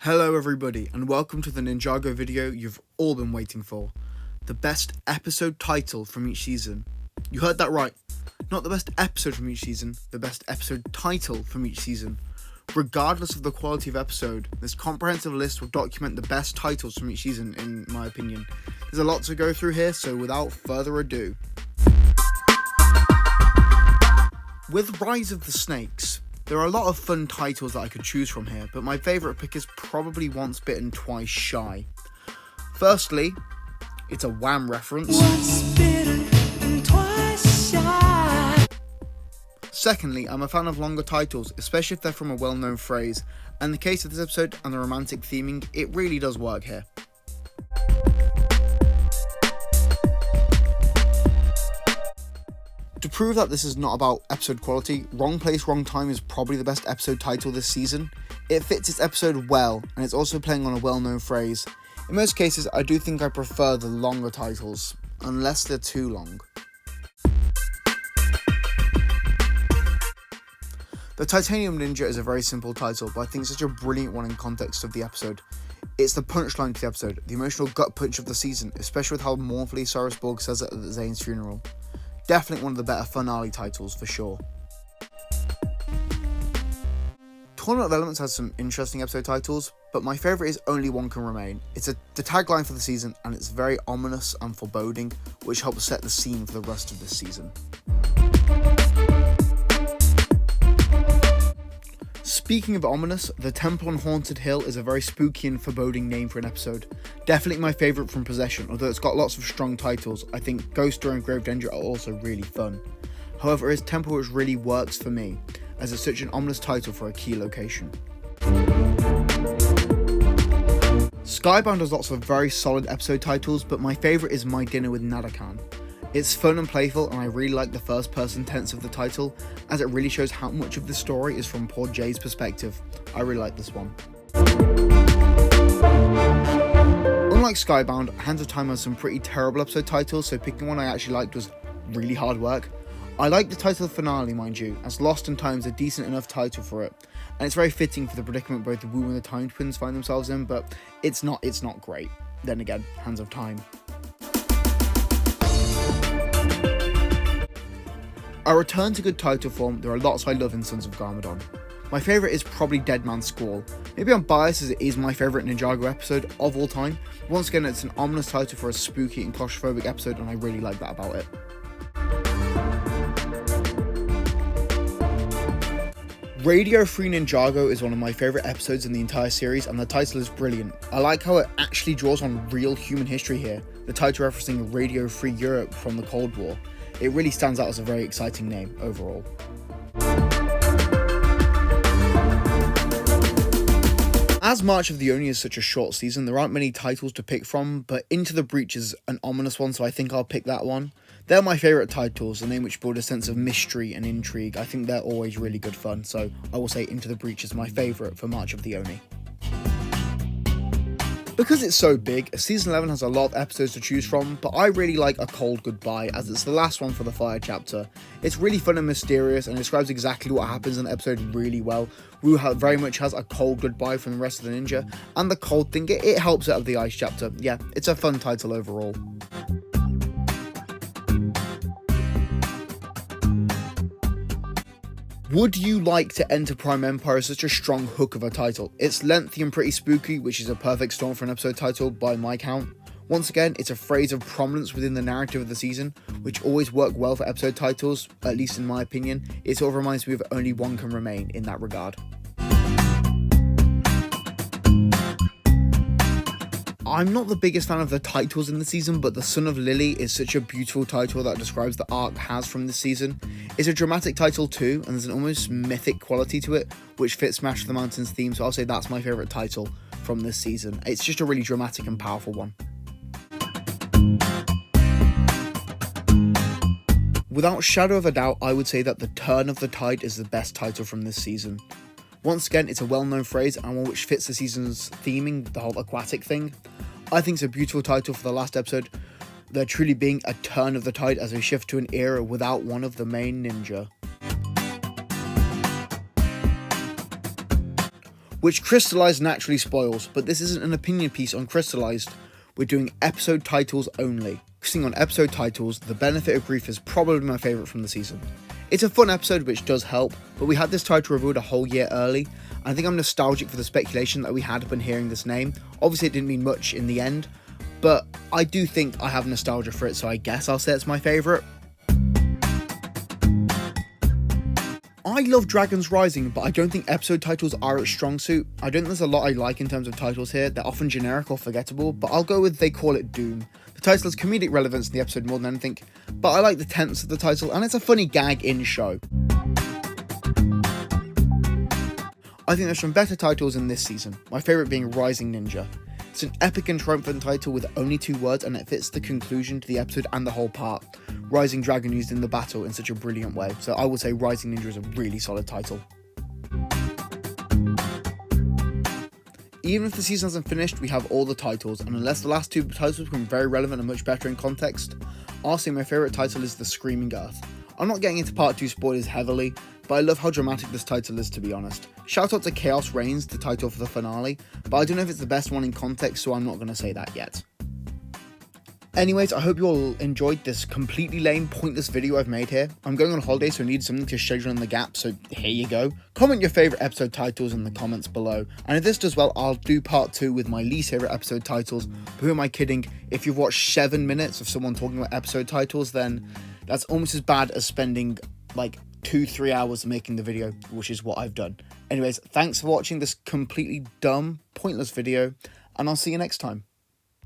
Hello everybody and welcome to the Ninjago video you've all been waiting for. The best episode title from each season. You heard that right. Not the best episode from each season, the best episode title from each season. Regardless of the quality of episode, this comprehensive list will document the best titles from each season in my opinion. There's a lot to go through here, so without further ado. With Rise of the Snakes, there are a lot of fun titles that I could choose from here, but my favourite pick is probably Once Bitten, Twice Shy. Firstly, it's a Wham reference. Once bitten, twice shy. Secondly, I'm a fan of longer titles, especially if they're from a well-known phrase, and in the case of this episode and the romantic theming, it really does work here. To prove that this is not about episode quality, Wrong Place, Wrong Time is probably the best episode title this season. It fits its episode well, and it's also playing on a well-known phrase. In most cases, I do think I prefer the longer titles, unless they're too long. The Titanium Ninja is a very simple title, but I think such a brilliant one in context of the episode. It's the punchline to the episode, the emotional gut punch of the season, especially with how mournfully Cyrus Borg says it at Zane's funeral. Definitely one of the better finale titles for sure. Tournament of Elements has some interesting episode titles, but my favourite is Only One Can Remain. It's the tagline for the season, and it's very ominous and foreboding, which helps set the scene for the rest of this season. Speaking of ominous, the Temple on Haunted Hill is a very spooky and foreboding name for an episode. Definitely my favourite from Possession, although it's got lots of strong titles. I think Ghost Door and Grave Danger are also really fun. However, it's Temple which really works for me, as it's such an ominous title for a key location. Skybound has lots of very solid episode titles, but my favourite is My Dinner with Nadakan. It's fun and playful, and I really like the first person tense of the title, as it really shows how much of the story is from poor Jay's perspective. I really like this one. Unlike Skybound, Hands of Time has some pretty terrible episode titles, so picking one I actually liked was really hard work. I like the title of Finale, mind you, as Lost in Time is a decent enough title for it, and it's very fitting for the predicament both the Wu and the Time Twins find themselves in, but it's not great. Then again, Hands of Time. I return to good title form. There are lots I love in Sons of Garmadon. My favourite is probably Dead Man's Squall. Maybe I'm biased as it is my favourite Ninjago episode of all time. Once again, it's an ominous title for a spooky and claustrophobic episode, and I really like that about it. Radio Free Ninjago is one of my favourite episodes in the entire series, and the title is brilliant. I like how it actually draws on real human history here, the title referencing Radio Free Europe from the Cold War. It really stands out as a very exciting name overall. As March of the Oni is such a short season, there aren't many titles to pick from, but Into the Breach is an ominous one, so I think I'll pick that one. They're my favourite titles, a name which build a sense of mystery and intrigue. I think they're always really good fun, so I will say Into the Breach is my favourite for March of the Oni. Because it's so big, Season 11 has a lot of episodes to choose from, but I really like A Cold Goodbye, as it's the last one for the Fire chapter. It's really fun and mysterious, and describes exactly what happens in the episode really well. Wu very much has a cold goodbye from the rest of the ninja, and the cold thing, it helps out of the Ice chapter. Yeah, it's a fun title overall. Would You Like to Enter Prime Empire is such a strong hook of a title. It's lengthy and pretty spooky, which is a perfect storm for an episode title by my count. Once again, it's a phrase of prominence within the narrative of the season, which always work well for episode titles, at least in my opinion. It sort of reminds me of Only One Can Remain in that regard. I'm not the biggest fan of the titles in the season, but The Son of Lily is such a beautiful title that describes the arc has from this season. It's a dramatic title too, and there's an almost mythic quality to it, which fits Smash of the Mountains theme, so I'll say that's my favourite title from this season. It's just a really dramatic and powerful one. Without shadow of a doubt, I would say that The Turn of the Tide is the best title from this season. Once again, it's a well-known phrase and one which fits the season's theming, the whole aquatic thing. I think it's a beautiful title for the last episode, there truly being a turn of the tide as we shift to an era without one of the main ninja. which Crystallized naturally spoils, but this isn't an opinion piece on Crystallized. We're doing episode titles only. Focusing on episode titles, The Benefit of Grief is probably my favourite from the season. It's a fun episode which does help, but we had this title revealed a whole year early, and I think I'm nostalgic for the speculation that we had when hearing this name. Obviously it didn't mean much in the end, but I do think I have nostalgia for it, so I guess I'll say it's my favourite. I love Dragons Rising, but I don't think episode titles are its strong suit. I don't think there's a lot I like in terms of titles here. They're often generic or forgettable, but I'll go with They Call It Doom. The title has comedic relevance in the episode more than anything, but I like the tense of the title, and it's a funny gag in show. I think there's some better titles in this season, my favourite being Rising Ninja. It's an epic and triumphant title with only 2 words, and it fits the conclusion to the episode and the whole part. Rising Dragon used in the battle in such a brilliant way, so I would say Rising Ninja is a really solid title. Even if the season hasn't finished, we have all the titles, and unless the last 2 titles become very relevant and much better in context, I'll say my favourite title is The Screaming Earth. I'm not getting into part 2 spoilers heavily, but I love how dramatic this title is, to be honest. Shout out to Chaos Reigns, the title for the finale, but I don't know if it's the best one in context, so I'm not going to say that yet. Anyways, I hope you all enjoyed this completely lame, pointless video I've made here. I'm going on holiday, so I need something to schedule in the gap, so here you go. Comment your favourite episode titles in the comments below, and if this does well, I'll do part 2 with my least favourite episode titles. But who am I kidding? If you've watched 7 minutes of someone talking about episode titles, then that's almost as bad as spending like 2-3 hours making the video, which is what I've done. Anyways, thanks for watching this completely dumb, pointless video, and I'll see you next time.